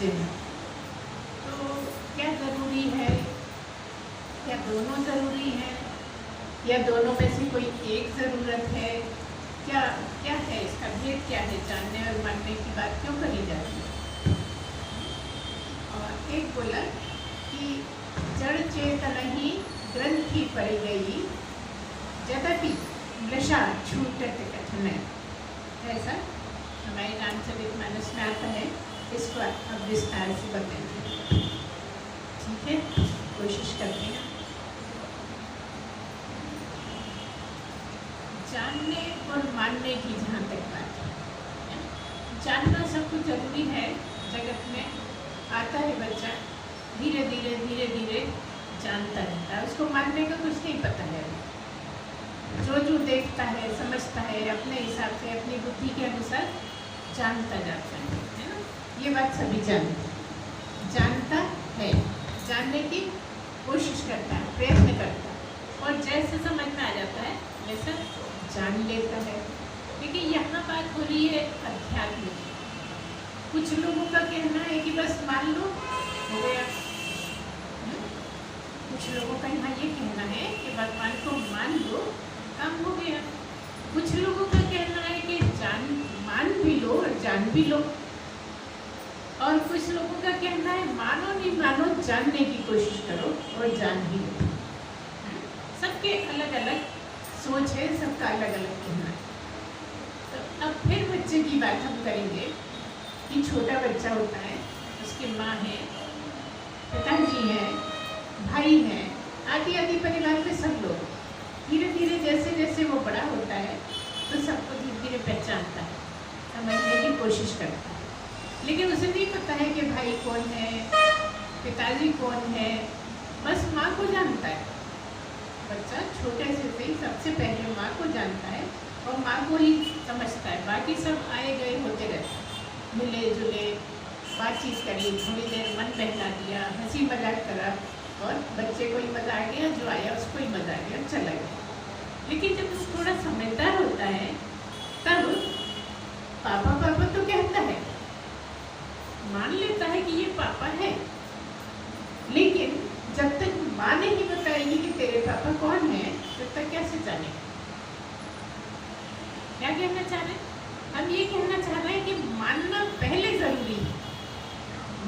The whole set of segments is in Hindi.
चीज़ें हैं। तो क्या ज़रूरी है, क्या दोनों ज़रूरी हैं, या दोनों में से कोई एक ज़रूरत है, क्या क्या है, इसका भेद क्या है, जानने और मानने की बात क्यों कही जाती है। और एक बोला कि जड़ चेतन ही ग्रंथि पड़ गई, यद्यपि नशा छूटत कठिन। ऐसा हमारे रामचरितमानस में आता है। इसको अब विस्तार से बताएंगे, ठीक है, कोशिश करते हैं। जानने और मानने की जहाँ तक बात है, जानना सब कुछ जरूरी है। जगत में आता है बच्चा, धीरे धीरे जानता रहता है, उसको मानने का कुछ नहीं पता है। जो देखता है, समझता है, अपने हिसाब से अपनी बुद्धि के अनुसार जानता जाता है ना। ये बात सभी जानता है, जानने की कोशिश करता है, प्रयत्न करता है, और जैसे समझ में आ जाता है वैसा जान लेता है। लेकिन यहाँ बात हो रही है अध्यात्म की। कुछ लोगों का कहना है कि बस मान लो, हो गया। कुछ लोगों का यहाँ ये कहना है कि भगवान को मान लो, काम हो गया। कुछ लोगों का कहना है कि मान भी लो और जान भी लो। और कुछ लोगों का कहना है मानो नहीं मानो, जानने की कोशिश करो और जान भी लो। सबके अलग अलग सोच है, सबका अलग अलग कहना है। तो अब फिर बच्चे की बात हम करेंगे कि छोटा बच्चा होता है, उसकी माँ है, पिताजी है, भाई है, आदि परिवार में सब लोग धीरे धीरे जैसे वो बड़ा होता है तो सबको धीरे धीरे पहचानता है, समझने की कोशिश करता है। लेकिन उसे नहीं पता है कि भाई कौन है, पिताजी कौन है, बस माँ को जानता है। बच्चा छोटे से ही सबसे पहले माँ को जानता है और माँ को ही समझता है। बाकी सब आए गए होते रहते हैं, मिले जुले, बातचीत करी, थोड़ी देर मन बहला दिया, हंसी मजाक करा, और बच्चे को ही मजा आ गया, जो आया उसको ही मजा आ गया, चला गया। लेकिन जब वो थोड़ा समझदार होता है तब पापा पापा तो कहता है, मान लेता है कि ये पापा है। लेकिन जब तक माँ नहीं बताएगी कि तेरे पापा कौन है, तब तक कैसे जानेगा। क्या कहना चाह रहे हैं हम? ये कहना चाह रहे हैं कि मानना पहले जरूरी है।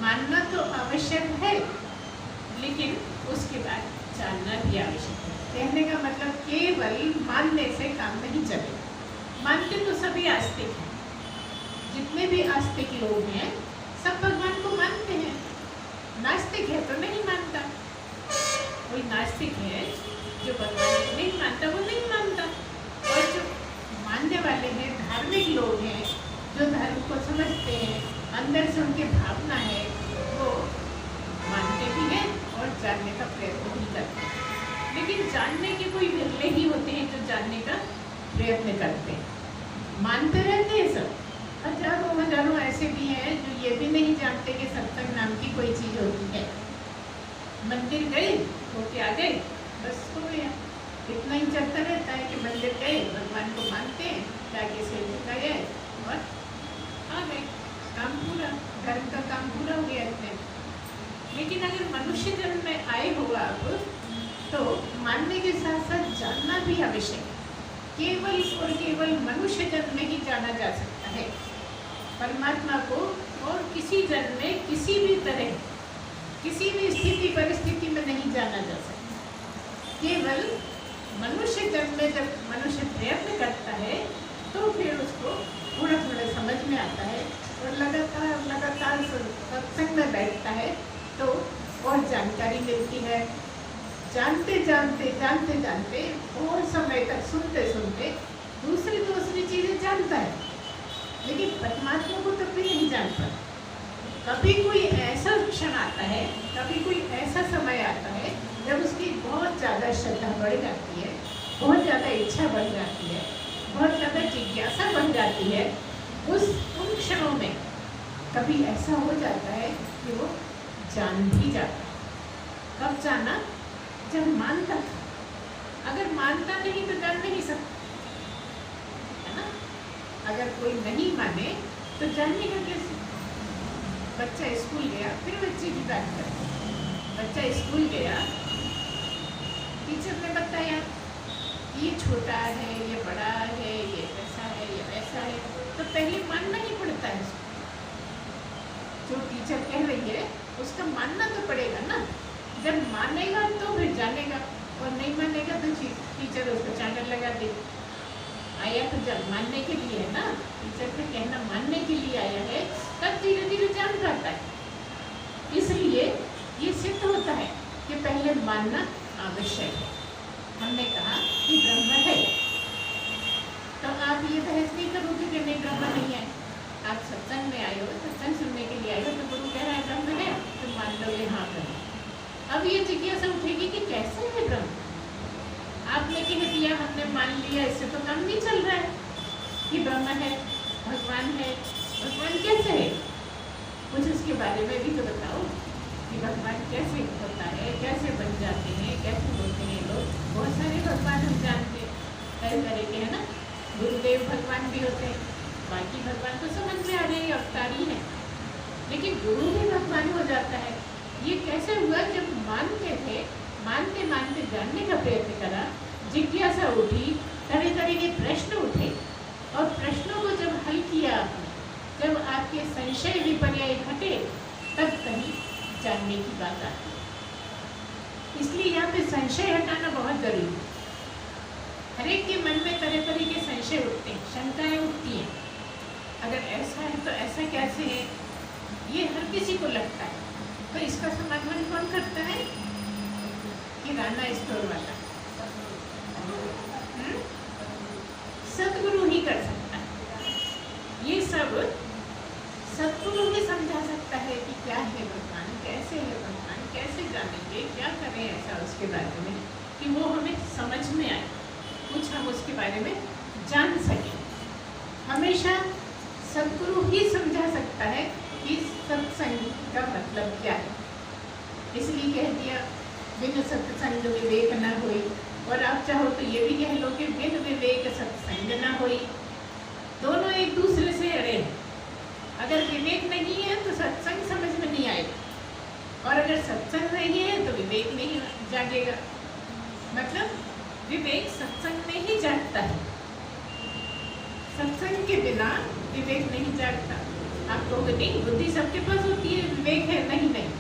मानना तो आवश्यक है, लेकिन उसके बाद जानना भी आवश्यक है। कहने का मतलब केवल मानने से काम नहीं चलेगा। मानते तो सभी आस्तिक हैं, जितने भी आस्तिक लोग हैं सब भगवान को मानते हैं। नास्तिक है तो नहीं मानता। कोई नास्तिक है जो भगवान को नहीं मानता, वो नहीं मानता। और जो मानने वाले हैं, धार्मिक लोग हैं, जो धर्म को समझते हैं, अंदर से उनकी भावना है, वो मानते भी हैं और जानने का प्रयत्न भी करते हैं। लेकिन जानने के कोई विरले ही होते हैं जो जानने का प्रयत्न करते हैं। मानते रहते हैं सब, हजारों ऐसे भी हैं जो ये भी नहीं जानते कि सत्संग नाम की कोई चीज़ होती है। मंदिर गए, होके आ गए, बस हो गया। इतना ही चलता रहता है कि मंदिर गए, भगवान को मानते हैं, जाके से गए और आ गए, काम पूरा, धर्म का काम पूरा हो गया इतने। लेकिन अगर मनुष्य जन्म में आए हो आप, तो मानने के साथ साथ जानना भी आवश्यक है। केवल और केवल मनुष्य जन्म में ही जाना जा सकता है परमात्मा को, और किसी जन्म में किसी भी तरह, किसी भी स्थिति परिस्थिति में नहीं जाना जा सकता। केवल मनुष्य जन्म में जब मनुष्य प्रयत्न करता है तो फिर उसको थोड़ा थोड़ा समझ में आता है, और लगातार सत्संग में बैठता है तो और जानकारी मिलती है। जानते जानते और समय तक सुनते दूसरी चीज़ें जानता है, लेकिन परमात्मा को तब भी नहीं जानता। कभी कोई ऐसा क्षण आता है, कभी कोई ऐसा समय आता है जब उसकी बहुत ज़्यादा श्रद्धा बढ़ जाती है, बहुत ज़्यादा इच्छा बढ़ जाती है, बहुत ज़्यादा जिज्ञासा बढ़ जाती है। उन क्षणों में कभी ऐसा हो जाता है कि वो जान भी जाता है। कब जाना? जब मानता था। अगर मानता नहीं तो जान नहीं सकता, है ना। अगर कोई नहीं माने तो जानने का कैसे? बच्चा स्कूल गया, फिर बच्चे की बात करते हैं। बच्चा स्कूल गया, टीचर ने बताया ये छोटा है, ये बड़ा है, ये ऐसा है, ये वैसा है, तो पहले मानना ही पड़ता है उसको। जो टीचर कह रही है उसका मानना तो पड़ेगा ना। जब मानेगा तो फिर जानेगा, और नहीं मानेगा तो टीचर उसको चांगल लगा देगी। आया तो जब मानने के लिए है ना, टीचर का कहना मानने के लिए आया है, तब धीरे धीरे जान जाता है। इसलिए ये सिद्ध होता है कि पहले मानना आवश्यक है। हमने कहा कि ब्रह्म है, तो आप ये बहस नहीं करोगे कि नहीं ब्रह्म नहीं है। आप सत्संग में आए हो, सत्संग सुनने के लिए आए हो, तो गुरु कह रहा है ब्रह्म है, तो मान लोगे हाँ ब्रह्म। अब ये जिज्ञासा उठेगी कि कैसे है ब्रह्म। आपने कह दिया, हमने मान लिया, इससे तो काम नहीं चल रहा है कि ब्रह्म है, भगवान है। भगवान कैसे है, कुछ उसके बारे में भी तो बताओ कि भगवान कैसे होता है, कैसे बन जाते हैं, कैसे होते हैं लोग। बहुत सारे भगवान हम जानते हैं, तरह तरह के, है ना। गुरुदेव भगवान भी होते हैं, बाकी भगवान तो समझ में आ रहे हैं अवतारी हैं, लेकिन गुरु भी भगवान हो जाता है। ये कैसे हुआ? जब मानते थे, मानते मानते जानने का प्रयत्न करा, जिज्ञासा उठी, तरह तरह के प्रश्न उठे, और प्रश्नों को जब हल किया आपने, जब आपके संशय विपर्य घटे, तब कहीं जानने की बात आती है। इसलिए यहाँ पे संशय हटाना बहुत जरूरी है। हर एक के मन में तरह तरह के संशय उठते हैं, शंकाएं उठती हैं। अगर ऐसा है तो ऐसा कैसे है, ये हर किसी को लगता है। तो इसका समाधान कौन करता है? किराना स्टोर वाला, सतगुरु ही कर सकता है। ये सब सतगुरु ही समझा सकता है कि क्या है भगवान, कैसे है भगवान, कैसे जानेंगे, क्या करें ऐसा उसके बारे में कि वो हमें समझ में आए, कुछ हम उसके बारे में जान सकें। हमेशा सतगुरु ही समझा सकता है कि सत्संग का मतलब क्या है। इसलिए कह दिया बिन सत्संग विवेक न होई, और आप चाहो तो ये भी कह लो कि बिन विवेक सत्संग न होई। दोनों एक दूसरे से अड़े हैं। अगर विवेक नहीं है तो सत्संग समझ में नहीं आएगा, और अगर सत्संग नहीं है तो विवेक नहीं जागेगा। मतलब विवेक सत्संग में ही जागता है, सत्संग के बिना विवेक नहीं जागता। आप कहोगे नहीं, बुद्धि सबके पास होती है, विवेक है। नहीं नहीं,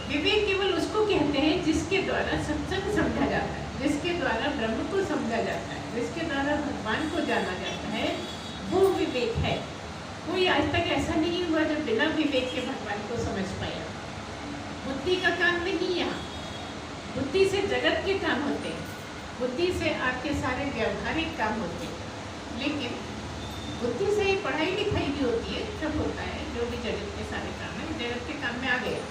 विवेक केवल उसको कहते हैं जिसके द्वारा सत्संग समझा जाता है, जिसके द्वारा ब्रह्म को समझा जाता है, जिसके द्वारा भगवान को जाना जाता है, वो विवेक है। कोई आज तक ऐसा नहीं हुआ जो बिना विवेक के भगवान को समझ पाया। बुद्धि का काम नहीं यहाँ, बुद्धि से जगत के काम होते हैं, बुद्धि से आपके सारे व्यवहारिक काम होते हैं, लेकिन बुद्धि से ही पढ़ाई लिखाई भी होती है, सब होता है, जो भी जगत के सारे काम है, जगत के काम में आ गया।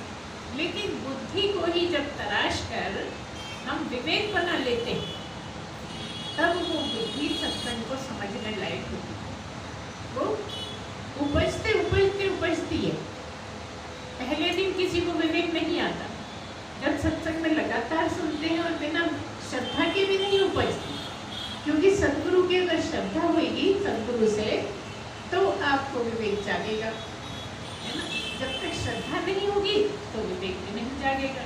लेकिन बुद्धि को ही जब तराश कर हम विवेक बना लेते हैं, तब वो बुद्धि सत्संग को समझने लायक होती है। वो उपजते उपजते उपजती है। पहले दिन किसी को विवेक नहीं आता, जब सत्संग में लगातार सुनते हैं और बिना श्रद्धा के भी नहीं उपजती, क्योंकि सदगुरु की अगर श्रद्धा होगी सदगुरु से, तो आपको विवेक जागेगा, है ना। जब तक श्रद्धा नहीं होगी तो विवेक भी नहीं जागेगा।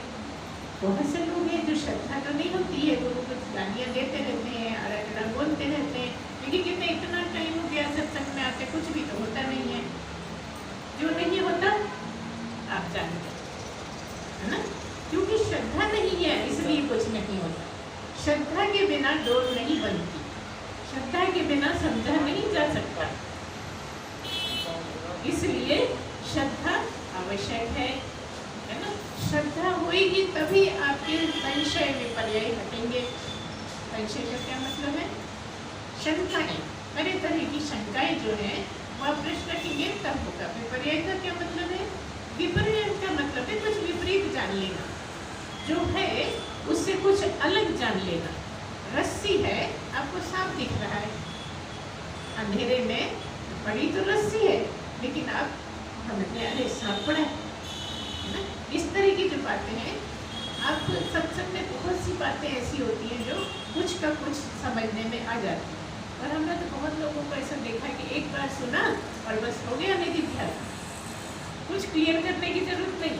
बहुत से लोग हैं जो श्रद्धा तो नहीं होती है, गुरु को गालियाँ देते रहते हैं, अरगड़ा बोलते रहते हैं, लेकिन कितने इतना टाइम हो गया सत्संग में आते, कुछ भी तो होता नहीं है। जो नहीं होता आप जानते है ना, क्योंकि श्रद्धा नहीं है इसलिए कुछ नहीं होता। श्रद्धा के बिना डोर नहीं बनती, श्रद्धा के बिना समझा नहीं जा सकता। इसलिए श्रद्धा आवश्यक है ना। श्रद्धा होगी तभी आपके संशय विपर्य हटेंगे। संशय का क्या मतलब है? शंकाएं, तरह तरह की शंकाएं जो है वह प्रश्न रखेंगे तब होगा। विपर्य का क्या मतलब है? विपर्य का मतलब है कुछ विपरीत जान लेना, जो है उससे कुछ अलग जान लेना। रस्सी है, आपको सांप दिख रहा है, अंधेरे में बड़ी तो रस्सी है, लेकिन आप समझते अरे सांप पड़ा है ना। इस तरह की जो बातें हैं, आप सत्संग में बहुत सी बातें ऐसी होती हैं जो कुछ का कुछ समझने में आ जाती है। और हमने तो बहुत लोगों को ऐसा देखा कि एक बार सुना और बस हो गया निधि ध्यान, कुछ क्लियर करने की जरूरत नहीं।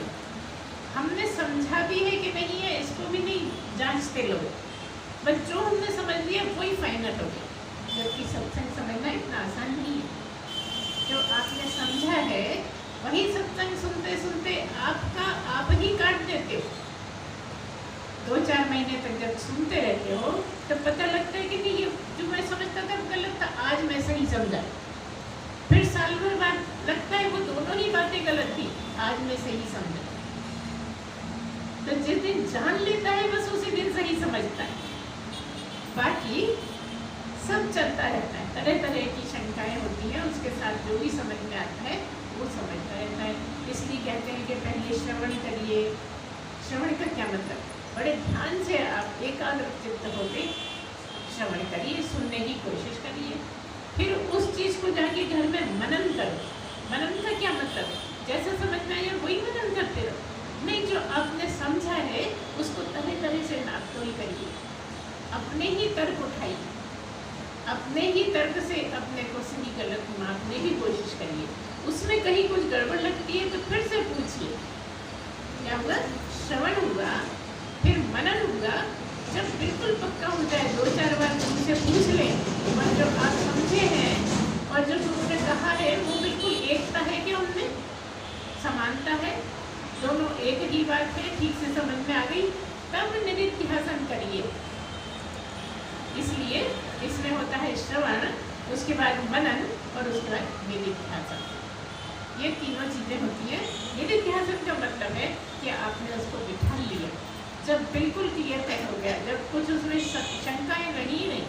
हमने समझा भी है कि नहीं है, इसको भी नहीं जांचते लोग, बस जो हमने समझ लिया वही फाइनल हो गया। जबकि सत्संग समझना इतना आसान नहीं है। जो आपने समझा है वही सत्संग सुनते सुनते आप ही काट देते हो। 2-4 महीने तक जब सुनते रहते हो तब पता लगता है कि नहीं, ये जो मैं समझता था गलत था, आज मैं सही समझा। फिर साल भर बाद लगता है वो दोनों ही बातें गलत थी, आज मैं सही समझा। तो जिस दिन जान लेता है बस उसी दिन सही समझता है। बाकी सब चलता रहता है, तरह तरह की शंकाएं होती हैं, उसके साथ जो भी समझ में आता है वो समझता रहता है। इसलिए कहते हैं कि पहले श्रवण करिए। श्रवण का क्या मतलब? बड़े ध्यान से आप एकाग्र चित्त होकर श्रवण करिए, सुनने की कोशिश करिए। फिर उस चीज़ को जाके घर में मनन करो। मनन का क्या मतलब? जैसा समझ में आया वही मनन करते रहो। नहीं, जो आपने समझा है उसको तरह तरह से नापतोल करिए, अपने ही तर्क उठाइए, अपने ही तर्क से अपने को सही गलत मापने की कोशिश करिए। उसमें कहीं कुछ गड़बड़ लगती है तो फिर से पूछिए। क्या हुआ? श्रवण हुआ, फिर मनन हुआ। जब बिल्कुल पक्का हो जाए 2-4 बार उनसे पूछ लें और जो आप समझे हैं और जो उन्होंने कहा है वो बिल्कुल एकता है कि उनमें समानता है, दोनों एक ही बात है, ठीक से समझ में आ गई, तब निधिध्यासन करिए। इसलिए इसमें होता है श्रवण, उसके बाद मनन और उसके बाद निधिध्यासन। ये तीनों चीज़ें होती हैं। निधिध्यासन का मतलब है कि आपने उसको बिठा लिया, जब बिल्कुल क्लियर तय हो गया, जब कुछ उसमें शंकाएं रही नहीं,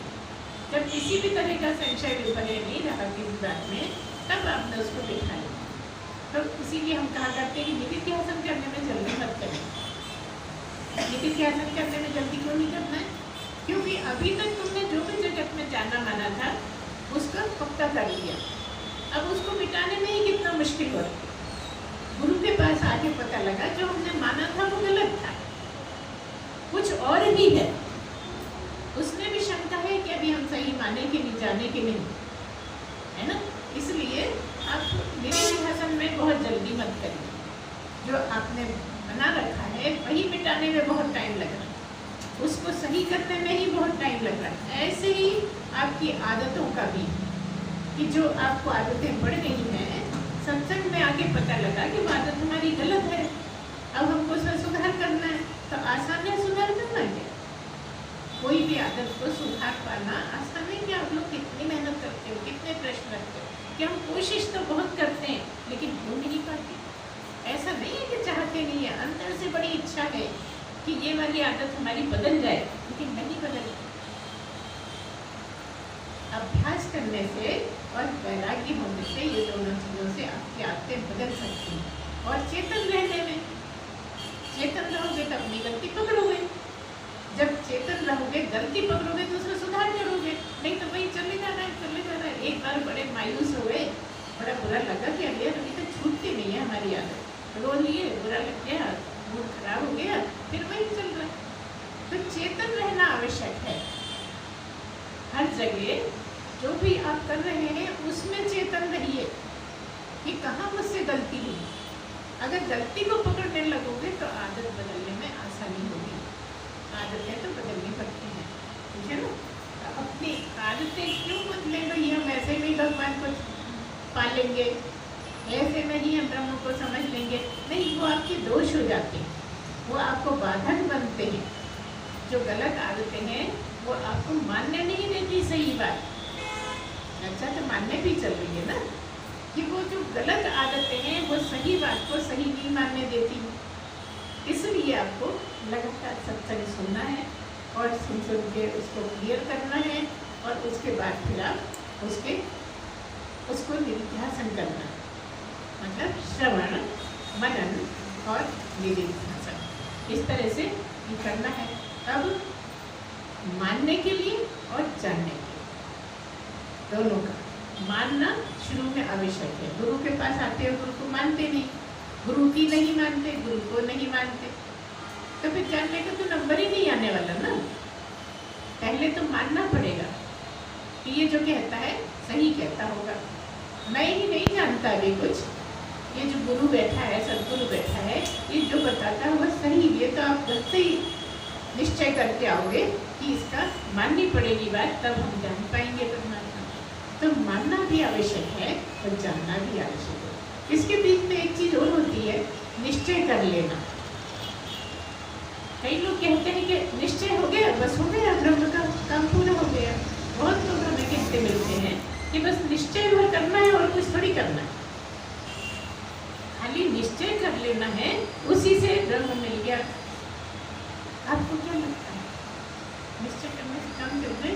जब किसी भी तरह का संशय विपर्य नहीं रहा किसी बात में, तब आपने उसको बिठा लिया। तो इसीलिए हम कहा करते हैं कि निधिध्यासन करने में जल्दी मत करें। निधिध्यासन करने में जल्दी क्यों नहीं करना है? क्योंकि अभी तक तुमने जो भी जगत में जाना माना था उसका पक्का कर लिया। अब उसको मिटाने में ही कितना मुश्किल हो रहा है। गुरु के पास आके पता लगा जो हमने माना था वो गलत था, कुछ और ही है। उसने भी शंका है कि अभी हम सही माने कि नहीं, जाने के नहीं, है ना? इसलिए आप निधिध्यासन में बहुत जल्दी मत करिए। जो आपने बना रखा है वही मिटाने में बहुत टाइम लग रहा है, उसको सही करने में ही बहुत टाइम लग रहा है। ऐसे ही आपकी आदतों का भी, कि जो आपको आदतें बढ़ रही हैं, सत्संग में आके पता लगा कि वो आदत हमारी गलत है, अब हमको उसमें सुधार करना है। तो आसान है सुधार करना क्या? कोई भी आदत को सुधार पाना आसान है क्या? आप लोग कितनी मेहनत करते हो, कितने प्रश्न रखते हो, कि हम कोशिश तो बहुत करते हैं लेकिन हो नहीं पाते। ऐसा नहीं है कि चाहते नहीं है, अंदर से बड़ी इच्छा है कि ये वाली आदत हमारी बदल जाए, लेकिन नहीं बदलती। अभ्यास करने से और वैराग्य होने से ये दोनों चीज़ों से आपकी आदतें बदल सकती हैं। और चेतन रहने में, चेतन रहोगे तो अपनी गलती पकड़ोगे, जब चेतन रहोगे गलती पकड़ोगे तो उसमें सुधार करोगे, नहीं तो वही चले जा रहा है, चले जा रहा है। एक बार बड़े मायूस हो गए, बड़ा बुरा लगा कि अरे अभी तो छूटती नहीं है हमारी आदत, रो लिए, बुरा लग गया, मूड खराब हो गया, फिर वही चल रहा है। तो चेतन रहना आवश्यक है। हर जगह जो भी आप कर रहे हैं उसमें चेतन रहिए कि कहाँ मुझसे गलती हुई। अगर गलती को पकड़ने लगोगे तो आदत बदलने में आसानी होगी। आदतें तो बदलनी पड़ती हैं, ठीक है ना? तो अपनी आदतें क्यों बदलें? भाई हम ऐसे में भगवान को पालेंगे, ऐसे में ही हम ब्रह्म को समझ लेंगे, नहीं, वो आपके दोष हो जाते हैं, वो आपको बाधक बनते हैं। जो गलत आदतें हैं वो आपको मानने नहीं देती सही बात। अच्छा, तो मानने भी चल रही है ना कि वो जो गलत आदतें हैं वो सही बात को सही नहीं मानने देती। इसलिए आपको लगातार सत्संग सुनना है और सुन सुन के उसको क्लियर करना है, और उसके बाद फिर आप उसको निधिध्यासन करना है। मतलब श्रवण, मनन और निधिध्यासन, इस तरह से ये करना है। तब मानने के लिए और जानने के लिए, दोनों का मानना शुरू में आवश्यक है। गुरु के पास आते हो, गुरु को मानते नहीं, गुरु की नहीं मानते, गुरु को नहीं मानते, तो फिर जानने का तो नंबर ही नहीं आने वाला ना। पहले तो मानना पड़ेगा कि ये जो कहता है सही कहता होगा। मैं ही नहीं जानता अभी कुछ, ये जो गुरु बैठा है, सदगुरु बैठा है, ये जो बताता है वह सही, ये तो आप घर से ही निश्चय करके आओगे कि इसका माननी पड़ेगी बात, तब हम जान पाएंगे परमात्मा। तो मानना भी आवश्यक है और जानना भी आवश्यक है। इसके बीच में एक चीज और होती है, निश्चय कर लेना। कई लोग कहते हैं कि निश्चय हो गया, बस हो गया, ब्रह्म का काम पूरा हो गया। बहुत लोग हमें कहते मिलते हैं कि बस निश्चय भर करना है और कुछ थोड़ी करना है, खाली निश्चय कर लेना है, उसी से ब्रह्म मिल गया। आपको क्या लगता है, निश्चय करने से काम कर गए?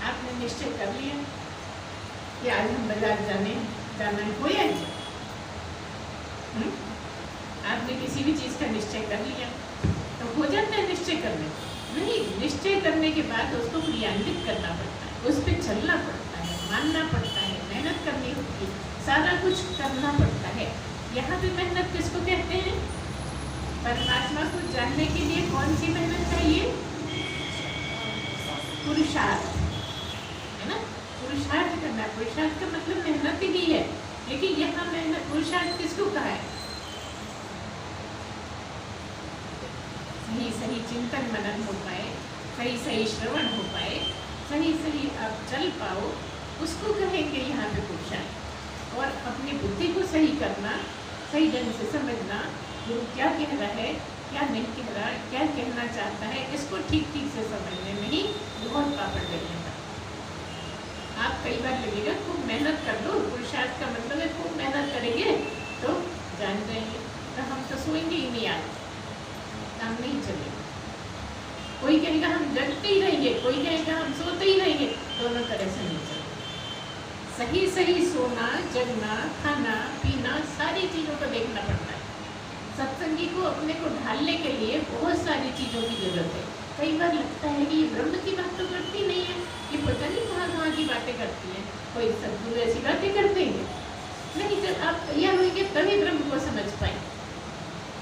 आपने निश्चय कर लिया कि आज हम बाजार जाना है, हो या आपने किसी भी चीज का निश्चय कर लिया तो हो जाता है निश्चय करने? नहीं, निश्चय करने के बाद उसको क्रियान्वित करना पड़ता है, उस पर चलना पड़ता है, मानना पड़ता है, मेहनत करनी होती है, सारा कुछ करना पड़ता है। यहाँ पे मेहनत किसको कहते हैं? परमात्मा को जानने के लिए कौन सी मेहनत चाहिए? पुरुषार्थ, है ना? पुरुषार्थ करना। पुरुषार्थ का मतलब मेहनत ही है, लेकिन यहाँ मेहनत पुरुषार्थ किसको कहा है? सही चिंतन मनन हो पाए, सही श्रवण हो पाए, सही आप चल पाओ, उसको कहेंगे यहाँ पे पुरुषार्थ। और अपनी बुद्धि को सही करना, सही ढंग से समझना, गुरु क्या कह रहा है, क्या नहीं कह रहा, क्या कहना चाहता है, इसको ठीक से समझने में ही बहुत पापड़ लगने का। आप कई बार लगेगा खूब मेहनत कर लो, पुरुषार्थ का मतलब है खूब मेहनत करेंगे तो जान जाएंगे, तो हम तो सोएंगे ही नहीं, आज काम नहीं चलेगा। कोई कहेगा हम जगते ही रहेंगे, कोई कहेगा हम सोते ही रहेंगे, दोनों तरह से नहीं चलेगा। सही सोना, जगना, खाना पीना, सारी चीज़ों को देखना पड़ता है। सत्संगी को अपने को ढालने के लिए बहुत सारी चीज़ों की जरूरत है। कई बार लगता है कि ये ब्रह्म की बात तो करती नहीं है, ये पता नहीं कहाँ की बातें करती है, कोई सदगुरु ऐसी बातें करते हैं। नहीं, जब आप तैयार होंगे तभी ब्रह्म को समझ पाए।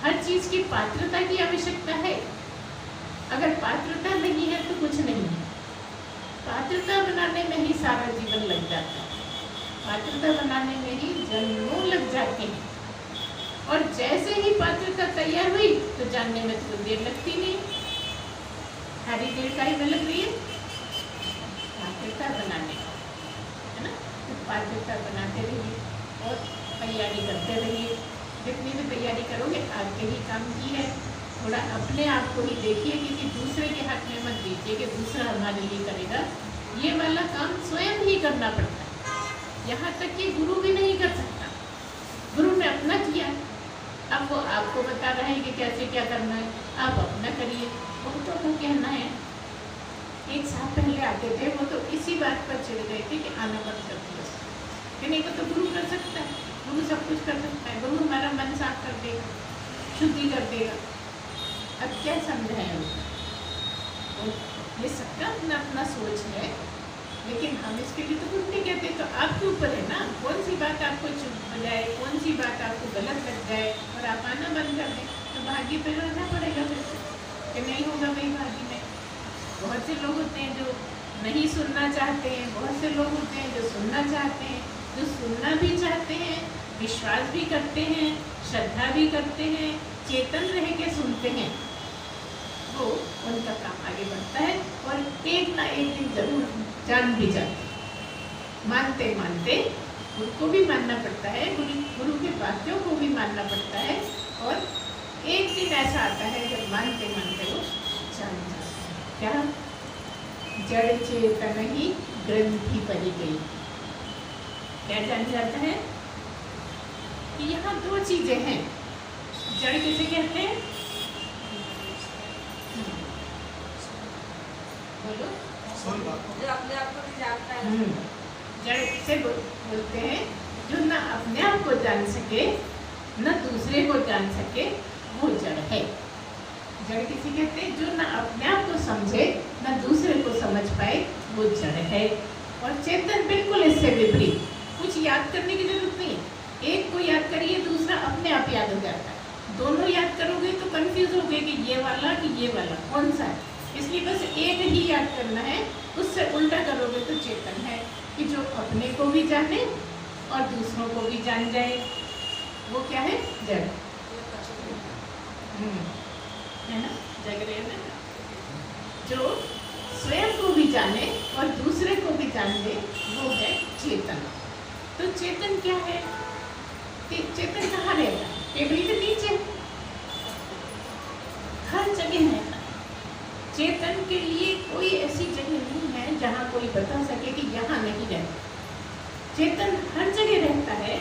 हर चीज़ की पात्रता की आवश्यकता है, अगर पात्रता नहीं है तो कुछ नहीं है। पात्रता बनाने में ही सारा जीवन लग जाता है, पात्रता बनाने में ही जन्मों लग जाते हैं, और जैसे ही पात्रता तैयार हुई तो जानने में तो देर लगती नहीं, सारी देर का ही में लग रही है पात्रता बनाने, है ना? तो पात्रता बनाते रहिए और तैयारी करते रहिए। जितनी भी तैयारी करोगे आपके ही काम की है। थोड़ा अपने आप को ही देखिए, किसी दूसरे के हाथ में मत दीजिए कि दूसरा हमारे लिए करेगा। ये वाला काम स्वयं ही करना पड़ता है। यहाँ तक कि गुरु भी नहीं कर सकता, गुरु ने अपना किया, अब वो आपको बता रहे हैं कि कैसे क्या करना है, आप अपना करिए। बहुतों को कहना है, एक साल पहले आते थे वो तो इसी बात पर चिढ़ गए थे कि आना मत कर दिया, कि नहीं वो तो गुरु कर सकता है, गुरु सब कुछ कर सकता है, गुरु हमारा मन साफ कर देगा, शुद्धि कर देगा। अब क्या समझाएं उसको? ये सबका अपना अपना सोच है, लेकिन हम इसके लिए तो कुछ नहीं कहते। तो आपके ऊपर है ना, कौन सी बात आपको चुप हो जाए, कौन सी बात आपको गलत लग जाए और आप आना बंद कर दें, तो भाग्य पे रहना पड़ेगा फिर से कि नहीं होगा भाई भाग्य में। बहुत से लोग होते हैं जो नहीं सुनना चाहते हैं, बहुत से लोग होते हैं जो सुनना चाहते हैं, जो सुनना भी चाहते हैं, विश्वास भी करते हैं, श्रद्धा भी करते हैं, चेतन रह के सुनते हैं, वो उनका काम आगे बढ़ता है और एक ना एक दिन जरूर जान भी जाते। मानते मानते गुरु को भी मानना पड़ता है, गुरु के वाक्यों को भी मानना पड़ता है, और एक दिन ऐसा आता है जब मानते मानते वो जान जाते हैं। क्या? जड़ चेतन ही ग्रंथि परी गई। क्या जान जाता है कि यहाँ दो चीजें हैं। जड़ किसे कहते हैं? बोलो। जो अपने आप को नहीं जानता है। जड़ किसे बोलते हैं? जो ना अपने आप को जान सके न दूसरे को जान सके, वो जड़ है। जड़ किसे कहते हैं? जो ना अपने आप को समझे न दूसरे को समझ पाए, वो जड़ है। और चेतन बिल्कुल इससे विपरीत, कुछ याद करने की जरूरत नहीं है। एक को याद करिए, दूसरा अपने आप याद हो जाता है। दोनों याद करोगे तो कंफ्यूज हो गए कि ये वाला कि ये वाला कौन सा है, इसलिए बस एक ही याद करना है। उससे उल्टा करोगे तो चेतन है कि जो अपने को भी जाने और दूसरों को भी जान जाए, वो क्या है? जड़। है ना, जग रहे हैं ना। जो स्वयं को भी जाने और दूसरे को भी जान दे, वो है चेतन। तो चेतन क्या है? चेतन कहाँ रहता है? टेबल के नीचे, हर जगह रहता है। चेतन के लिए कोई ऐसी जगह नहीं है जहाँ कोई बता सके कि यहाँ नहीं रहता। चेतन हर जगह रहता है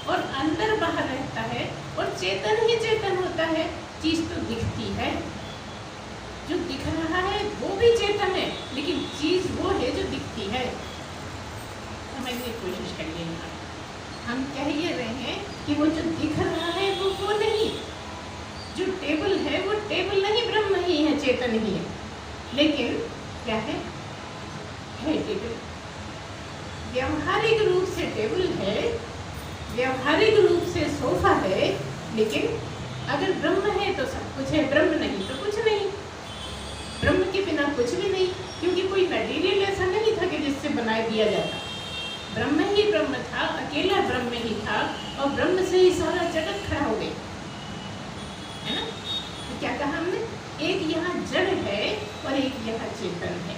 और अंदर बाहर रहता है, और चेतन ही चेतन होता है। चीज तो दिखती है, जो दिख रहा है वो भी चेतन है, लेकिन चीज वो है जो दिखती है। समझने की कोशिश करिए। हम कह ये रहे हैं कि वो जो दिख रहा है वो नहीं, जो टेबल है वो टेबल नहीं, ब्रह्म ही है, चेतन ही है। लेकिन क्या है टेबल। व्यवहारिक रूप से टेबल है, व्यवहारिक रूप से सोफा है, लेकिन अगर ब्रह्म है तो सब कुछ है, ब्रह्म नहीं तो कुछ नहीं। ब्रह्म के बिना कुछ भी नहीं, क्योंकि कोई मटेरियल ऐसा नहीं था कि जिससे बना दिया जाता। ब्रह्म ही ब्रह्म था, अकेला ब्रह्म ही था, और ब्रह्म से ही सारा जगत खड़ा हो गया, है ना। तो क्या कहा हमने? एक यहाँ जड़ है और एक यहाँ चेतन है।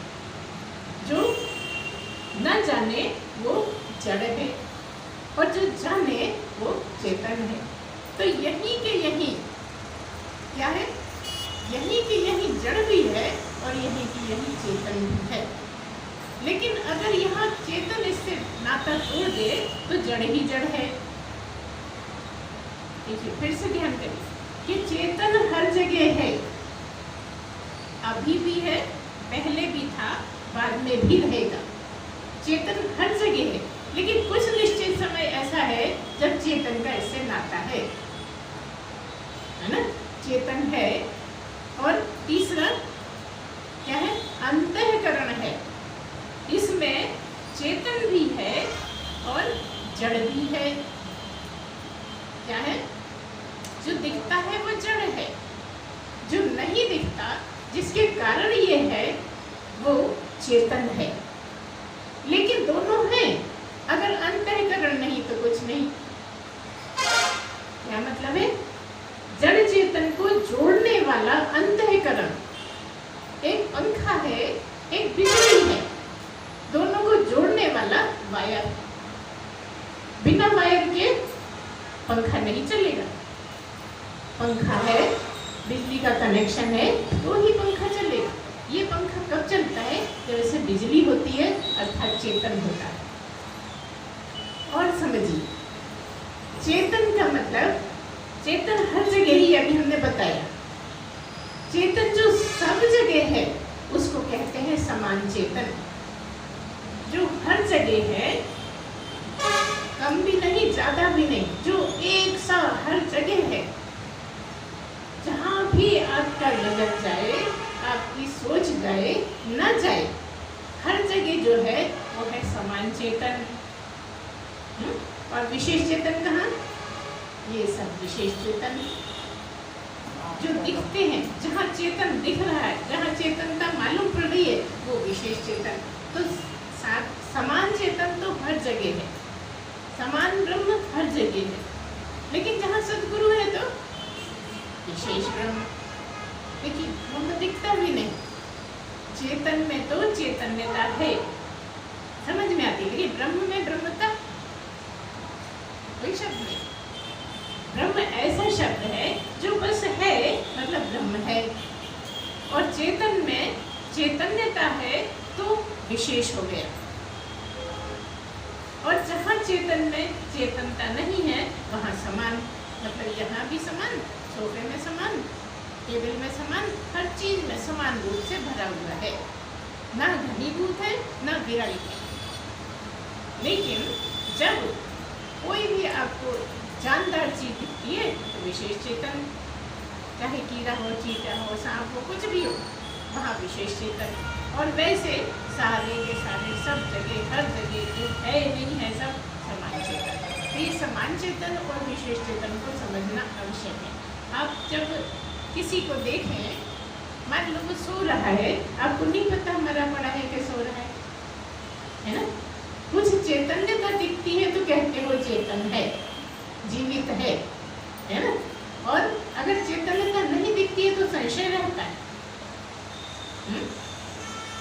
जो न जाने वो जड़ है, और जो जाने वो चेतन है। तो यही के यही क्या है? यही की यही जड़ भी है और यही की यही चेतन भी है। लेकिन अगर यहाँ चेतन इससे नाता तोड़ दे तो जड़ ही जड़ है। देखिए, फिर से ध्यान करिए कि चेतन हर जगह है, अभी भी है, पहले भी था, बाद में भी रहेगा। चेतन हर जगह है, लेकिन कुछ निश्चित समय ऐसा है जब चेतन का इससे नाता है ना। चेतन है, और तीसरा क्या है? अंतःकरण है। इसमें चेतन भी है और जड़ भी है। क्या है? जो दिखता है वो जड़ है, जो नहीं दिखता, जिसके कारण ये है, वो चेतन है। लेकिन दोनों हैं। अगर अंतःकरण नहीं तो कुछ नहीं। क्या मतलब है? जड़ चेतन को जोड़ने वाला अंतःकरण, एक पंखा है, एक बिजली है, दोनों को जोड़ने वाला वायर। बिना वायर के पंखा नहीं चलेगा। पंखा है, बिजली का कनेक्शन है, तो ही पंखा चलेगा। ये पंखा कब चलता है? जब इसे बिजली होती है, अर्थात चेतन होता है। और समझिए, चेतन का मतलब, चेतन हर जगह ही, अभी हमने बताया। चेतन जो सब जगह है उसको कहते हैं समान चेतन। जो हर जगह है, कम भी नहीं ज्यादा भी नहीं, जो एक सा हर जगह है, जहां भी आपका नजर जाए, आपकी सोच जाए न जाए, हर जगह जो है वो है समान चेतन। और विशेष चेतन कहाँ? ये सब विशेष चेतन जो दिखते हैं, जहाँ चेतन दिख रहा है, जहाँ चेतनता मालूम पड़ रही है, वो विशेष चेतन। तो समान चेतन तो हर जगह है, समान ब्रह्म हर जगह है, लेकिन जहाँ सद्गुरु है तो विशेष ब्रह्म। देखिए, ब्रह्म दिखता भी नहीं, चेतन में तो चैतन्यता है, समझ में आती है, लेकिन ब्रह्म में ब्रह्मता कोई शब्द नहीं। ब्रह्म ऐसा शब्द है जो बस है, मतलब ब्रह्म है, और चेतन में चैतन्यता है तो विशेष हो गया। और जहाँ चेतन में चेतनता नहीं है वहाँ समान, मतलब यहाँ भी समान, सोफे में समान, टेबल में समान, हर चीज में समान रूप से भरा हुआ है, ना घनीभूत है ना विरल है। लेकिन जब कोई भी आपको जानदार चीज दिखती है तो विशेष चेतन, चाहे कीड़ा हो, चीटा हो, सांप हो, कुछ भी हो, वहाँ विशेष चेतन। और वैसे सारे के सारे सब जगह, हर जगह जो है नहीं है, सब समान चेतन। तो ये समान चेतन और विशेष चेतन को समझना आवश्यक है। आप जब किसी को देखें, मान लो वो सो रहा है, आपको नहीं पता मरा पड़ा है कि सो रहा है ना, कुछ चैतन्यता दिखती है तो कहते हो चेतन है, जीवित है ना। और अगर चैतन्यता नहीं दिखती है तो संशय रहता है।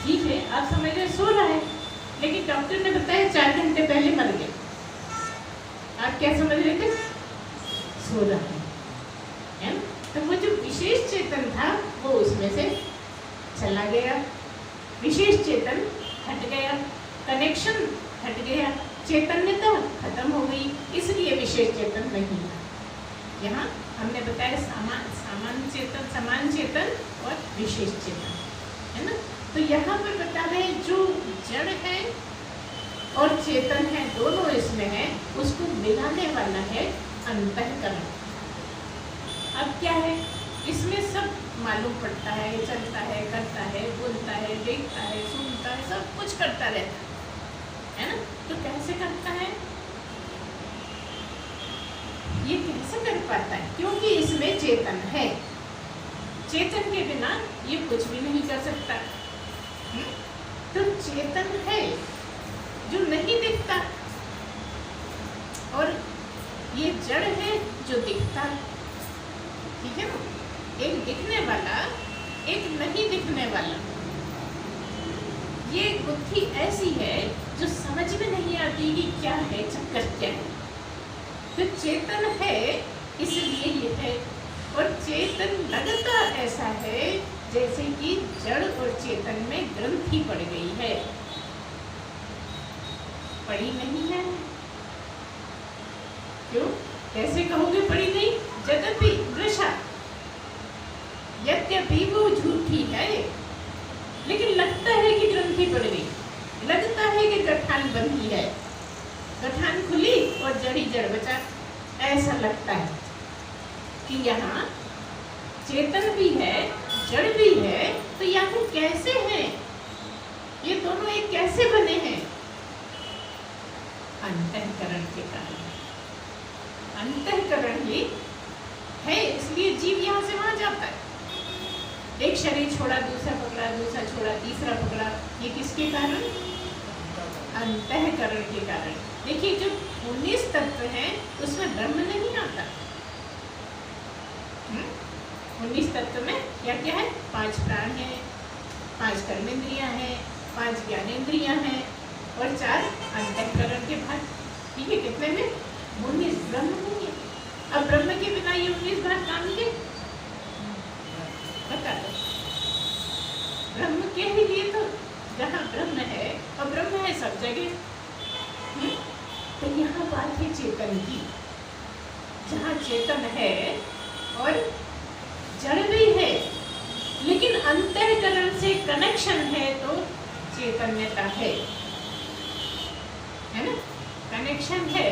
ठीक है, आप समझ रहे सो रहा है, लेकिन डॉक्टर ने बताया 4 घंटे पहले मर गए, आप क्या समझ रहे थे? सो रहा है ना। तो वो जो विशेष चेतन था वो उसमें से चला गया, विशेष चेतन हट गया, कनेक्शन हट गया, चैतन्यता खत्म हो गई, इसलिए विशेष चेतन नहीं था। यहाँ हमने बताया समान चेतन और विशेष चेतन, है ना। तो यहाँ पर बता रहे हैं जो जड़ है और चेतन है दोनों इसमें है, उसको मिलाने वाला है अंतःकरण। अब क्या है, इसमें सब मालूम पड़ता है, चलता है, करता है, बोलता है, देखता है, सुनता है, सब कुछ करता रहता है ना। तो कैसे करता है, ये कैसे कर पाता है? क्योंकि इसमें चेतन है, चेतन के बिना ये कुछ भी नहीं कर सकता। तो चेतन है जो नहीं दिखता, और ये जड़ है जो दिखता है, ठीक है ना। एक दिखने वाला, एक नहीं दिखने वाला, ये बुद्धि ऐसी है जो समझ में नहीं आती कि क्या है, चक्कर क्या है। तो चेतन है इसलिए ये है, और चेतन लगता ऐसा है जैसे कि जड़ और चेतन में ग्रंथि पड़ गई है, पड़ी नहीं है। क्यों, कैसे कहोगे पड़ी नहीं? जगति वृषा, यद्यपि वो झूठी है, लेकिन लगता है कि ग्रंथि पड़ गई, लगता है कि गठान बंधी है, गठान खुली और जड़ी जड़ बचा, ऐसा लगता है कि यहाँ चेतन भी है, जड़ भी है। तो यहाँ कैसे हैं ये दोनों, एक कैसे बने हैं? अंतःकरण के कारण। अंतःकरण ही है, इसलिए जीव यहाँ से वहां जाता है। एक शरीर छोड़ा, दूसरा पकड़ा, दूसरा छोड़ा, तीसरा पकड़ा, ये किसके कारण? अंतःकरण के कारण। देखिए जो 19 तत्व हैं उसमें ब्रह्म नहीं आता। 19 तत्व में क्या क्या है? 5 प्राण है, 5 कर्मेंद्रियां हैं, 5 ज्ञानेंद्रियां हैं और 4 अंतःकरण के भाग। ठीक है, कितने में? 19। ब्रह्म नहीं है। अब ब्रह्म के बिना ये 19 भाग काम के बता दो। ब्रह्म के ही लिए तो जहाँ ब्रह्म है, और ब्रह्म है सब जगह। तो यहाँ बात है चेतन की, जहाँ चेतन है और जड़ भी है, लेकिन अंतःकरण से कनेक्शन है तो चैतन्यता है ना। कनेक्शन है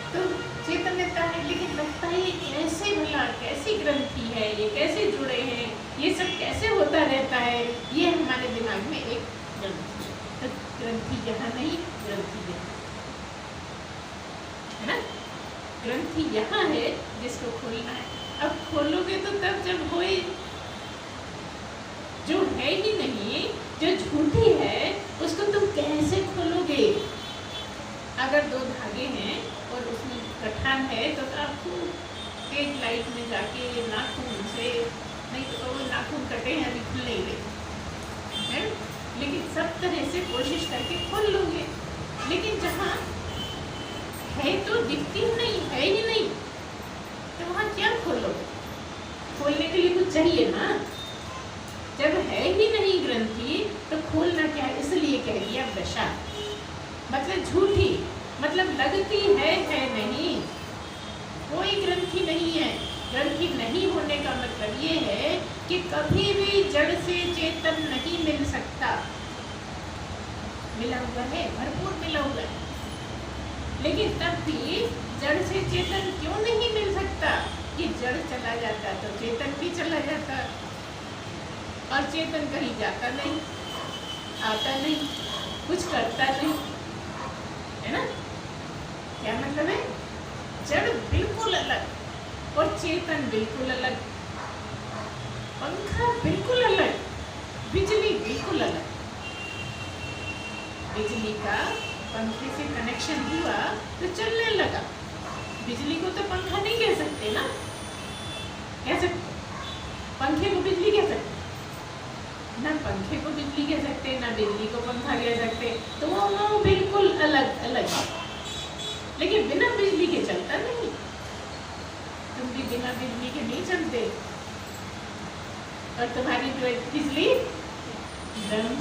तो चैतन्यता है, लेकिन लगता है ये कैसे भला, कैसी ग्रंथि है, ये कैसे जुड़े हैं, ये सब कैसे होता रहता है, ये हमारे दिमाग में एक ग्रंथि। तो ग्रंथि यहाँ नहीं, ग्रंथि यहाँ है ना। ग्रंथि यहाँ है जिसको खोलना है। अब खोलोगे तो तब जब होए, जो है ही नहीं, जो झूठी है, उसको तुम कैसे खोलोगे? अगर 2 धागे हैं और उसमें गठान है तो आपको तेज लाइट में जाके नाखून से, नहीं तो वो नाखून कटे हैं अभी खुल नहीं रहे हैं, लेकिन सब तरह से कोशिश करके खोल लोगे। लेकिन जहाँ है तो दिखती नहीं, है ही नहीं, तो वहाँ क्या खोलोगे? खोलने के लिए कुछ चाहिए ना। जब है ही नहीं ग्रंथि तो खोलना क्या है? इसलिए कह दिया वृषा, मतलब झूठी, मतलब लगती है नहीं, कोई ग्रंथि नहीं है। ग्रंथि नहीं होने का मतलब ये है कि कभी भी जड़ से चेतन नहीं मिल सकता। मिला हुआ है, भरपूर मिला हुआ है, लेकिन तब भी जड़ से चेतन क्यों नहीं मिल सकता? कि जड़ चला जाता तो चेतन भी चला जाता, और चेतन कहीं जाता नहीं, आता नहीं, कुछ करता नहीं, है ना। क्या मतलब है? जड़ बिल्कुल अलग और चेतन बिल्कुल अलग, पंखा बिल्कुल अलग, बिजली बिल्कुल अलग। बिजली का पंखे से कनेक्शन हुआ तो चलने लगा। बिजली को तो पंखा नहीं कह सकते ना, कह सकते पंखे को बिजली कह सकते ना, पंखे को बिजली कह सकते ना, बिजली को पंखा कह सकते, तो वो बिल्कुल अलग अलग। लेकिन बिना बिजली के चलता नहीं, तुम भी बिना बिजली के नहीं चलते। और तुम्हारी जो बिजली ब्रह्म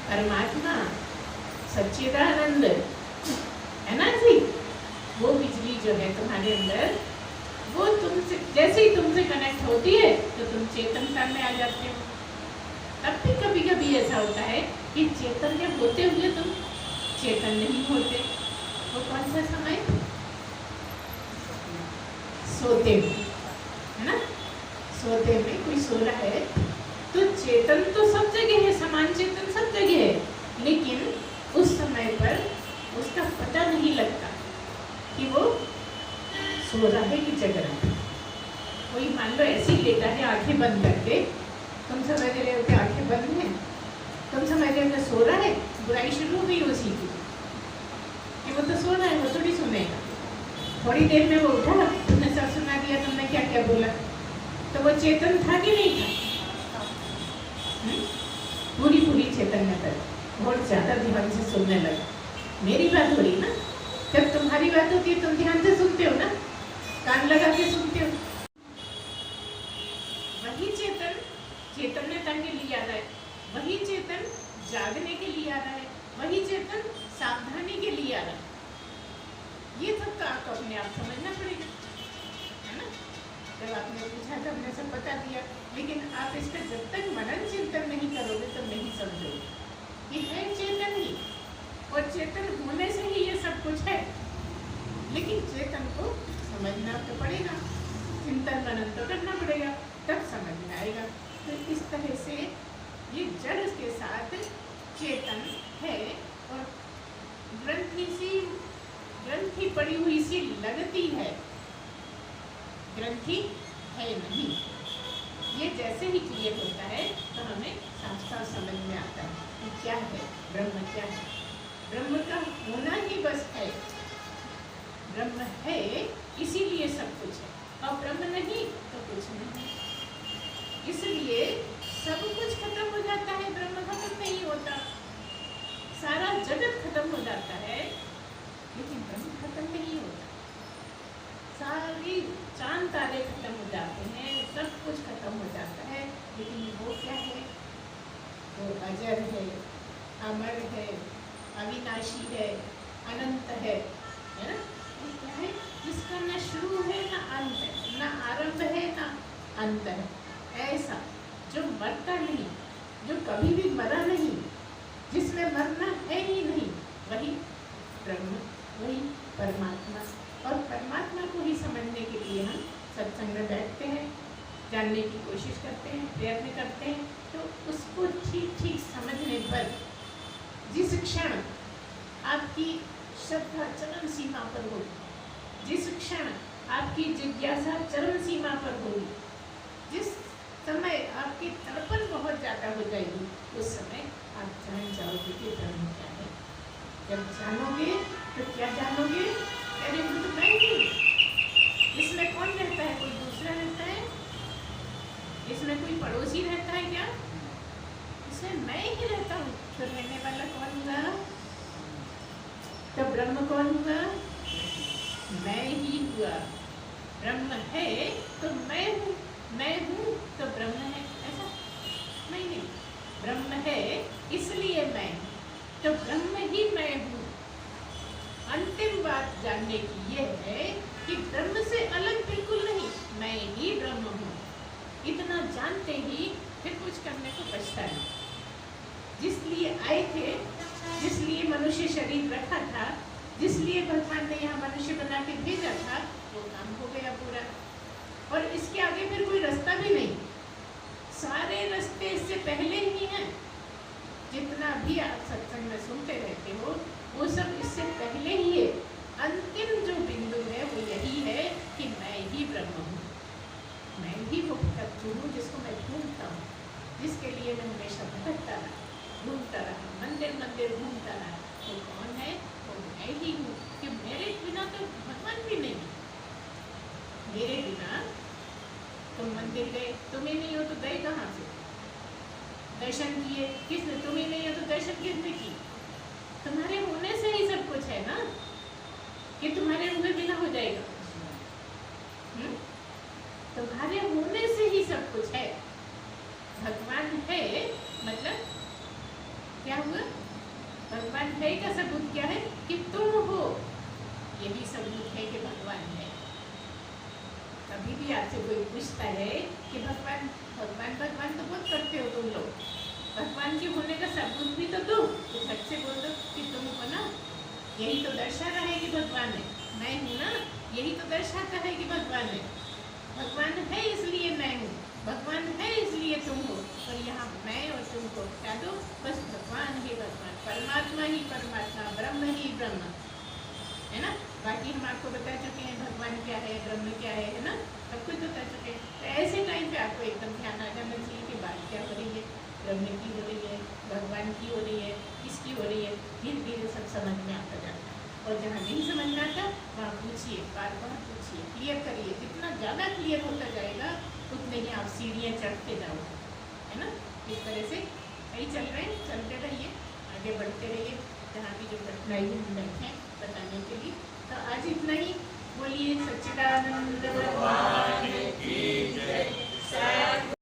परमात्मा सच्चिदानंद है ना जी, वो बिजली जो है तुम्हारे अंदर, वो तुमसे जैसे ही तुमसे कनेक्ट होती है तो तुम चेतनता में आ जाते हो। तब भी कभी कभी ऐसा होता है कि चेतन होते हुए तुम चेतन नहीं होते। वो कौन सा समय? सोते में, है ना। सोते में कोई सो रहा है तो चेतन तो सब जगह है, समान चेतन सब जगह है, लेकिन उस समय पर उसका पता नहीं लगता कि वो सो रहा है कि जग रहा है। कोई मान लो ऐसे ही लेटा है आंखें बंद करके, तुम समझ रहे हो कि आंखें बंद हैं, तुम समझ रहे हो कि सो रहा है, बुराई शुरू हो गई उसी की कि वो तो सो रहा है, वो थोड़ी सुनेगा। थोड़ी देर में वो उठा, तुमने सब सुना दिया, तुमने क्या क्या बोला, तो वो चेतन था कि नहीं था? पूरी पूरी चेतन्यता, बहुत ज्यादा ध्यान से सुनने लगा। मेरी बात हो रही ना, जब तुम्हारी बात होती है तुम ध्यान से सुनते हो ना, कान लगा के सुनते हो। वही चेतन चैतन्यता के लिए आ रहा है, वही चेतन जागने के लिए आ रहा है, वही चेतन सावधानी के लिए आ रहा है। ये सब तो आपको अपने आप समझना पड़ेगा, है ना। जब आपने पूछा तो हमने सब बता दिया, लेकिन आप इसका जब तक मनन चिंतन नहीं करोगे तो नहीं समझोगे। ये है चेतन ही, और चेतन होने से ही ये सब कुछ है, लेकिन चेतन को समझना तो पड़ेगा, चिंतन मनन तो करना पड़ेगा, तब समझ में आएगा। तो इस तरह से ये जड़ के साथ चेतन है, और ग्रंथि पड़ी हुई सी लगती है, ग्रंथि है नहीं। ये जैसे ही क्लियर होता है तो हमें साफ साफ समझ में आता है कि क्या है ब्रह्म, क्या है ब्रह्म का होना ही बस है। ब्रह्म है इसीलिए सब कुछ है, और ब्रह्म नहीं तो कुछ नहीं। इसलिए सब कुछ खत्म हो जाता है, ब्रह्म खत्म नहीं होता। सारा जगत खत्म हो जाता है, लेकिन ब्रह्म खत्म नहीं होता। सारी चांद तारे खत्म हो जाते हैं, सब कुछ खत्म हो जाता है, लेकिन वो क्या है? वो अजर है, अमर है, अविनाशी है, अनंत है ना। वो क्या है? जिसका न शुरू है न अंत है, न आरंभ है न अंत है। ऐसा जो मरता नहीं, जो कभी भी मरा नहीं, जिसमें मरना है ही नहीं, वही ब्रह्म, वही परमात्मा। और परमात्मा को ही समझने के लिए हम सत्संग में बैठते हैं, जानने की कोशिश करते हैं, प्रयत्न करते हैं। तो उसको ठीक ठीक समझने पर जिस क्षण आपकी श्रद्धा चरम सीमा पर होगी, जिस क्षण आपकी जिज्ञासा चरम सीमा पर होगी, जिस समय आपकी तड़पन बहुत ज़्यादा हो जाएगी, उस समय आप जान जाओगे कि ब्रह्म क्या है। जब जानोगे तो क्या जानोगे? अरे वो तो मैं ही, इसमें कौन रहता है? कोई दूसरा रहता है? इसमें कोई पड़ोसी रहता है क्या? इसमें मैं ही रहता हूँ। तो रहने वाला कौन हुआ? तो ब्रह्म कौन हुआ? मैं ही हुआ। ब्रह्म है तो मैं हूँ, मैं हूँ तो ब्रह्म है, ऐसा नहीं। ब्रह्म है इसलिए मैं, तो ब्रह्म ही मैं हूँ। अंतिम बात जानने की ये है कि ब्रह्म से अलग बिल्कुल नहीं, मैं ही ब्रह्म हूँ। इतना जानते ही फिर कुछ करने को बचता नहीं। जिसलिए आए थे, जिसलिए मनुष्य शरीर रखा था, जिसलिए भगवान ने यहाँ मनुष्य बना के भेजा था, वो काम हो गया पूरा। और इसके आगे फिर कोई रास्ता भी नहीं, सारे रास्ते इससे पहले ही हैं। जितना भी आप सत्संग में सुनते रहते हो वो सब इससे पहले ही है। अंतिम जो बिंदु है वो यही है कि मैं ही ब्रह्म हूँ, मैं ही वो तत्व हूँ जिसको मैं ढूंढता हूँ, जिसके लिए मैं हमेशा भटकता रहा, ढूंढता रहा, मंदिर मंदिर घूमता रहा। तो मंदिर गए, तुम ही नहीं हो तो गए कहाँ से? दर्शन किए किसने? तुम ही नहीं हो तो दर्शन किसने किए? तुम्हारे होने से ही सब कुछ है ना, कि तुम्हारे हुए बिना हो जाएगा? तुम्हारे होने से ही सब कुछ है। भगवान है मतलब क्या हुआ? भगवान है का सबूत क्या है? कि तुम हो, यही सबूत है कि भगवान है। कभी भी आपसे कोई पूछता है कि भगवान भगवान भगवान तो बहुत करते हो तुम लोग, भगवान के होने का सबूत भी तो दो, तो झट से बोल दो कि तुम हो ना, यही तो दर्शा रहा है कि भगवान है। मैं हूँ ना, यही तो दर्शाता है कि भगवान है। भगवान है इसलिए मैं हूँ, भगवान है इसलिए तुम हो, और यहाँ मैं और तुम को क्या दो? बस भगवान ही भगवान, परमात्मा ही परमात्मा, ब्रह्म ही ब्रह्म, है ना। बाकी हम आपको बता चुके हैं भगवान क्या है, ब्रह्म क्या है ना, सब कुछ बता चुके हैं। तो ऐसे टाइम पे आपको एकदम ध्यान आ जाना चाहिए कि बात क्या हो रही है, ब्रह्म की हो रही है, भगवान की हो रही है, किसकी हो रही है। धीरे धीरे सब समझ में आता जाता है। और जहाँ नहीं समझ में आता वहाँ पूछिए, बार बार पूछिए, क्लियर करिए। जितना ज़्यादा क्लियर होता जाएगा उतने ही आप सीढ़ियाँ चढ़ते जाओगे, है ना। इस तरह से सही चल रहे हैं, चलते रहिए, आगे बढ़ते रहिए। जहाँ की जो कठिनाई हम बैठे बताने के लिए। तो आज इतना ही। बोलिए सच्चिदानंद भगवान की जय।